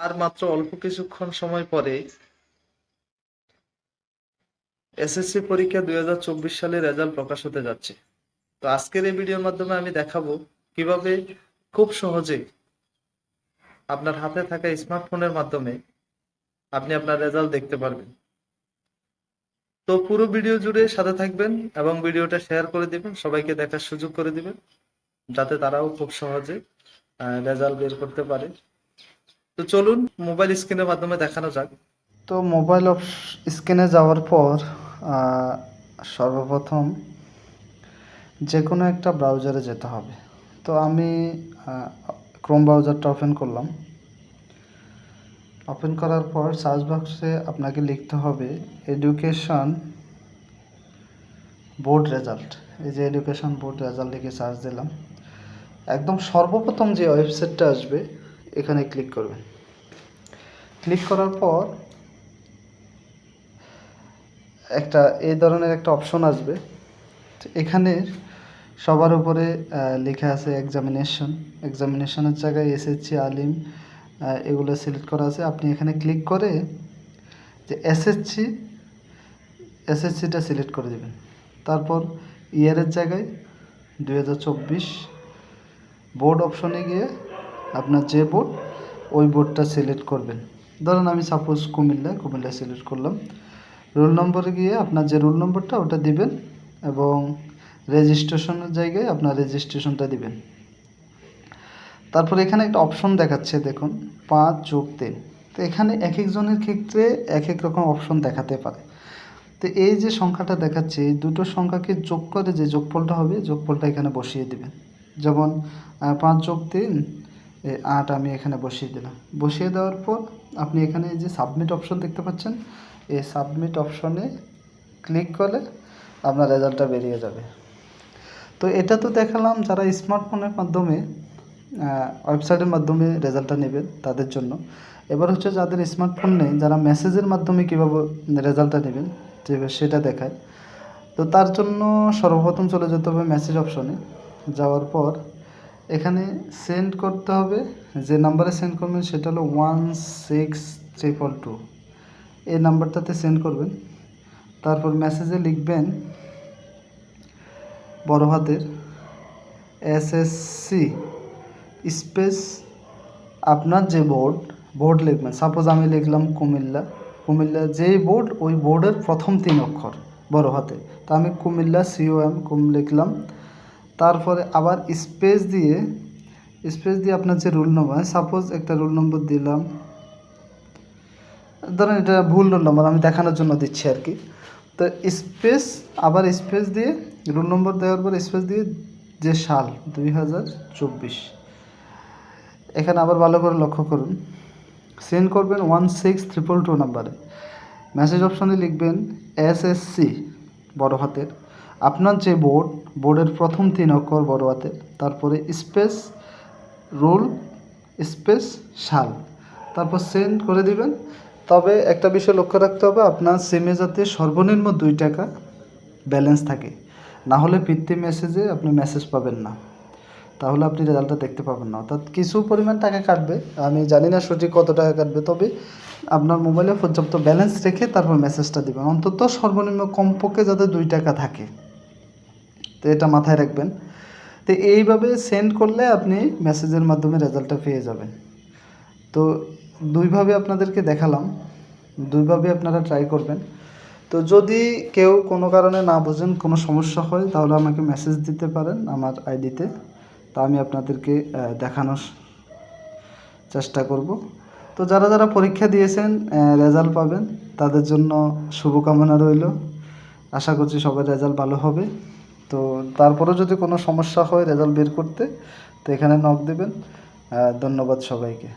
আর মাত্র অল্প কিছুক্ষণ সময় পরে এসএসসি পরীক্ষা 2024 সালের রেজাল্ট প্রকাশ হতে যাচ্ছে। তো আজকের এই ভিডিওর মাধ্যমে আমি দেখাবো কিভাবে খুব সহজে আপনার হাতে থাকা স্মার্টফোনের মাধ্যমে আপনি আপনার রেজাল্ট দেখতে পারবেন। তো পুরো ভিডিও জুড়ে সাথে থাকবেন এবং ভিডিওটা শেয়ার করে দিবেন, সবাইকে দেখার সুযোগ করে দিবেন, যাতে তারাও খুব সহজে রেজাল্ট বের করতে পারে। তো চলুন মোবাইল স্ক্রিনের মাধ্যমে দেখানো যাক। তো মোবাইল স্ক্রিনে যাওয়ার পর সর্বপ্রথম যে কোনো একটা ব্রাউজারে যেতে হবে। তো আমি ক্রোম ব্রাউজারটা ওপেন করলাম। ওপেন করার পর সার্চ বক্সে আপনাকে লিখতে হবে এডুকেশন বোর্ড রেজাল্ট। এই যে এডুকেশন বোর্ড রেজাল্ট লিখে সার্চ দিলাম। একদম সর্বপ্রথম যে ওয়েবসাইটটা আসবে এখানে ক্লিক করবেন। ক্লিক করার পর একটা এই ধরনের একটা অপশন আসবে। এখানে সবার উপরে লেখা আছে এক্সামিনেশনের জায়গায় এসএসসি আলিম এগুলো সিলেক্ট করা আছে। আপনি এখানে ক্লিক করে যে এসএসসিটা সিলেক্ট করে দেবেন। তারপর ইয়ারের জায়গায় 2024 বোর্ড অপশনে গিয়ে আপনার যে বোর্ড ওই বোর্ডটা সিলেক্ট করবেন। ধরুন আমি সাপোজ কুমিল্লা সিলেক্ট করলাম। রোল নম্বরে গিয়ে আপনার যে রোল নম্বরটা ওটা দিবেন এবং রেজিস্ট্রেশনের জায়গায় আপনার রেজিস্ট্রেশনটা দিবেন। তারপর এখানে একটা অপশন দেখাচ্ছে, দেখুন 5+3। তো এখানে এক একজনের ক্ষেত্রে এক এক রকম অপশন দেখাতে পারে। তো এই যে সংখ্যাটা দেখাচ্ছে এই দুটো সংখ্যাকে যোগ করে যে যোগফলটা হবে যোগফলটা এখানে বসিয়ে দিবেন। যেমন 5+3 8 আমি এখানে বসিয়ে দিলাম। বসিয়ে দেওয়ার পর আপনি এখানে এই যে সাবমিট অপশন দেখতে পাচ্ছেন, এই সাবমিট অপশনে ক্লিক করলে আপনার রেজাল্টটা বেরিয়ে যাবে। তো এটা তো দেখালাম যারা স্মার্টফোনের মাধ্যমে ওয়েবসাইটের মাধ্যমে রেজাল্টটা নেবেন তাদের জন্য। এবার হচ্ছে যাদের স্মার্টফোন নেই, যারা মেসেজের মাধ্যমে কীভাবে রেজাল্টটা নেবেন সেটা দেখায়। তো তার জন্য সর্বপ্রথম চলে যেতে হবে মেসেজ অপশনে। যাওয়ার পর এখানে সেন্ড করতে হবে, যে নাম্বারে সেন্ড করবেন সেটা হলো 16322। এই নাম্বারটাতে সেন্ড করবেন। তারপর মেসেজে লিখবেন বড় হাতের এসএসসি স্পেস আপনার যে বোর্ড লিখবেন। সাপোজ আমি লিখলাম কুমিল্লা যেই বোর্ড ওই বোর্ডের প্রথম 3 অক্ষর বড় হাতে। তো আমি কুমিল্লা COM লিখলাম। তারপরে আবার স্পেস দিয়ে আপনার যে রোল নম্বর, সাপোজ একটা রোল নম্বর দিলাম, ধরেন এটা ভুল রোল নম্বর আমি দেখানোর জন্য দিচ্ছি আর কি। তো আবার স্পেস দিয়ে রোল নম্বর দেওয়ার পর স্পেস দিয়ে যে সাল 2024। এখানে আবার ভালো করে লক্ষ্য করুন, সেন্ড করবেন 16322 নাম্বারে। মেসেজ অপশনে লিখবেন এসএসসি বড় হাতের আপনার যে বোর্ডের প্রথম 3 অক্ষর বড় হাতের, তারপরে স্পেস রোল স্পেস সাল, তারপর সেন্ড করে দিবেন। তবে একটা বিষয় লক্ষ্য রাখতে হবে, আপনার সিমে যাতে সর্বনিম্ন 2 টাকা ব্যালেন্স থাকে, না হলে ফিরতি মেসেজে আপনি মেসেজ পাবেন না, তাহলে আপনি রেজাল্টটা দেখতে পাবেন না। অর্থাৎ কিছু পরিমাণ টাকা কাটবে, আমি জানি না সঠিক কত টাকা কাটবে, তবে আপনার মোবাইলে পর্যাপ্ত ব্যালেন্স রেখে তারপর মেসেজটা দেবেন। অন্তত সর্বনিম্ন কমপক্ষে যাতে 2 টাকা থাকে, তো এটা মাথায় রাখবেন। তো এইভাবে সেন্ড করলে আপনি মেসেজের মাধ্যমে রেজাল্টটা পেয়ে যাবেন। তো দুইভাবে আপনাদেরকে দেখালাম, দুইভাবে আপনারা ট্রাই করবেন। তো যদি কেউ কোনো কারণে না বোঝেন, কোনো সমস্যা হয়, তাহলে আমাকে মেসেজ দিতে পারেন আমার আইডিতে। তা আমি আপনাদেরকে দেখানোর চেষ্টা করব। তো যারা পরীক্ষা দিয়েছেন রেজাল্ট পাবেন, তাদের জন্য শুভকামনা রইল। আশা করছি সবার রেজাল্ট ভালো হবে। তো তারপরেও যদি কোনো সমস্যা হয় রেজাল্ট বের করতে, তো এখানে নক দেবেন। ধন্যবাদ সবাইকে।